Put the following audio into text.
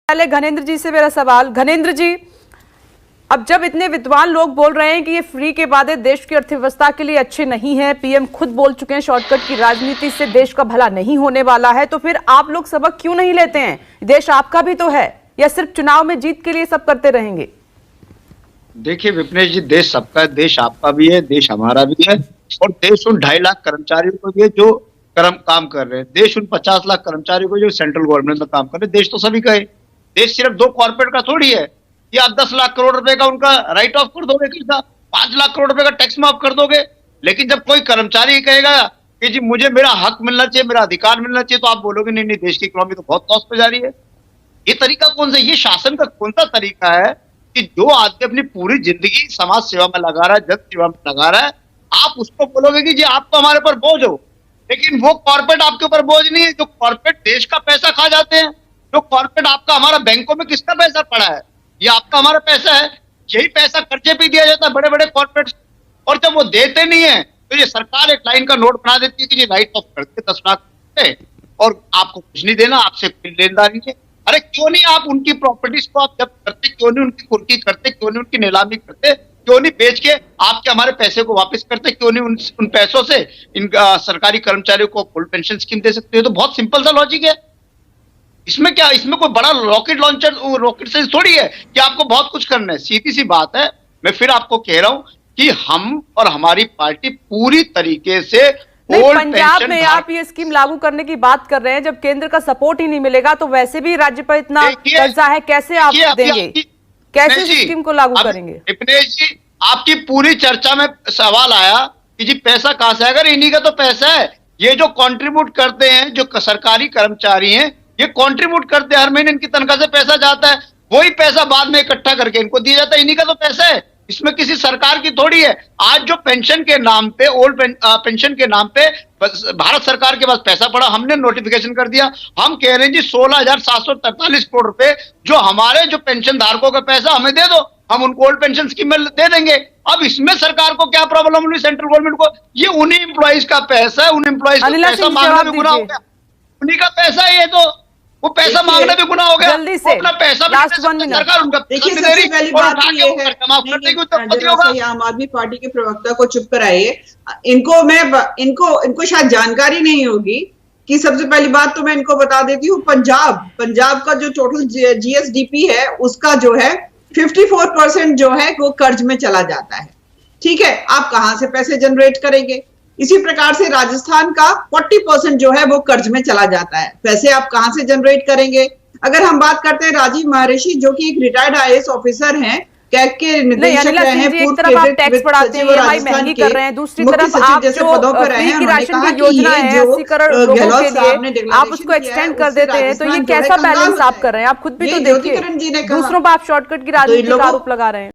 पहले घनेंद्र जी से मेरा सवाल। घनेंद्र जी, अब जब इतने विद्वान लोग बोल रहे हैं कि ये फ्री के वादे देश की अर्थव्यवस्था के लिए अच्छे नहीं है, पीएम खुद बोल चुके हैं शॉर्टकट की राजनीति से देश का भला नहीं होने वाला है, तो फिर आप लोग सबक क्यों नहीं लेते हैं? देश आपका भी तो है, या सिर्फ चुनाव में जीत के लिए सब करते रहेंगे? देखिए विपनेश जी, देश सबका है, देश आपका भी है, देश हमारा भी है, और देश उन 2.5 लाख कर्मचारियों को भी है जो काम कर रहे हैं। देश उन 50 लाख कर्मचारियों को जो सेंट्रल गवर्नमेंट में काम कर रहे हैं। देश तो सभी का है। देश सिर्फ 2 कॉर्पोरेट का थोड़ी है कि आप 10 लाख करोड़ रुपए का उनका राइट ऑफ कर दोगे, कि 5 लाख करोड़ रुपए का टैक्स माफ कर दोगे। लेकिन जब कोई कर्मचारी कहेगा कि जी मुझे मेरा हक मिलना चाहिए, मेरा अधिकार मिलना चाहिए, तो आप बोलोगे नहीं नहीं, देश की इकोनॉमी तो बहुत लॉस पे जा रही है। ये तरीका कौन सा, ये शासन का कौन सा तरीका है कि जो आदमी अपनी पूरी जिंदगी समाज सेवा में लगा रहा है, जन सेवा में लगा रहा है, आप उसको बोलोगे कि जी आप तो हमारे पर बोझ हो। लेकिन वो कॉर्पोरेट आपके ऊपर बोझ नहीं है। जो कॉर्पोरेट देश का पैसा खा जाते हैं, जो कॉर्पोरेट आपका हमारा बैंकों में किसका पैसा पड़ा है? ये आपका हमारा पैसा है। यही पैसा कर्जे पे दिया जाता है बड़े बड़े कॉर्पोरेट, और जब वो देते नहीं है तो ये सरकार एक लाइन का नोट बना देती है कि ये राइट ऑफ करते 10 लाख और आपको कुछ नहीं देना, आपसे लेनदारी है। अरे क्यों नहीं आप उनकी प्रॉपर्टीज को आप जब्त करते, क्यों नहीं उनकी कुर्की करते, क्यों नहीं उनकी नीलामी करते, क्यों नहीं बेच के आपके हमारे पैसे को वापस करते, क्यों नहीं उन पैसों से इन सरकारी कर्मचारियों को फुल पेंशन स्कीम दे सकते हो? तो बहुत सिंपल सा लॉजिक है। इसमें क्या, इसमें कोई बड़ा रॉकेट लॉन्चर रॉकेट साइंस थोड़ी है कि आपको बहुत कुछ करना है। सीधी सी बात है, मैं फिर आपको कह रहा हूं कि हम और हमारी पार्टी पूरी तरीके से पंजाब में आप ये स्कीम लागू करने की बात कर रहे हैं, जब केंद्र का सपोर्ट ही नहीं मिलेगा तो वैसे भी राज्य पर इतना कर्जा है, कैसे आप देंगे, कैसे इस स्कीम को लागू करेंगे? विपनेश जी, आपकी पूरी चर्चा में सवाल आया कि जी पैसा कहां से आएगा? इन्हीं का तो पैसा है। ये जो कंट्रीब्यूट करते हैं, जो सरकारी कर्मचारी हैं, ये कंट्रीब्यूट करते हैं, हर महीने इनकी तनख्वाह से पैसा जाता है, वही पैसा बाद में इकट्ठा करके इनको दिया जाता है। इन्हीं का तो पैसा है, इसमें किसी सरकार की थोड़ी है। आज जो पेंशन के नाम पे, ओल्ड पेंशन के नाम पे भारत सरकार के पास पैसा पड़ा, हमने नोटिफिकेशन कर दिया। हम कह रहे हैं जी 16,743 करोड़ रुपए जो हमारे जो पेंशन धारकों का पैसा हमें दे दो, हम उनको ओल्ड पेंशन स्कीम में दे देंगे। अब इसमें सरकार को क्या प्रॉब्लम हुई, सेंट्रल गवर्नमेंट को? ये उन्हीं एम्प्लॉइज का पैसा है, उन एम्प्लॉइज का पैसा मांगना भी गुनाह हो गया। उन्हीं का पैसा है, ये तो वो पैसा मांगना भी गुनाह हो गया। जल्दी से अपना पैसा सरकार उनका देखिए, सबसे पहली बात ये है, आम आदमी पार्टी के प्रवक्ता को चुप कराइए। इनको शायद जानकारी नहीं होगी कि सबसे पहली बात तो मैं इनको बता देती हूँ, पंजाब का जो टोटल जीएसडीपी है उसका जो है 54% जो है वो कर्ज में चला जाता है। ठीक है, आप कहां से पैसे जनरेट करेंगे? इसी प्रकार से राजस्थान का 40% जो है वो कर्ज में चला जाता है। पैसे आप कहां से जनरेट करेंगे? अगर हम बात करते हैं राजीव महर्षि, जो कि एक रिटायर्ड आईएएस ऑफिसर हैं, कैग के निदेशक रहे हैं, एक तरफ आप टैक्स बढ़ाते हैं, ईएमआई महंगी कर रहे हैं, दूसरी तरफ आप जो फ्री की राशन की योजना है 80 करोड़ लोगों के लिए आप उसको एक्सटेंड कर देते हैं, तो ये कैसा बैलेंस आप कर रहे हैं? आप खुद भी तो देखिए, दूसरों पर आप शॉर्टकट की राजनीति का आरोप लगा रहे हैं।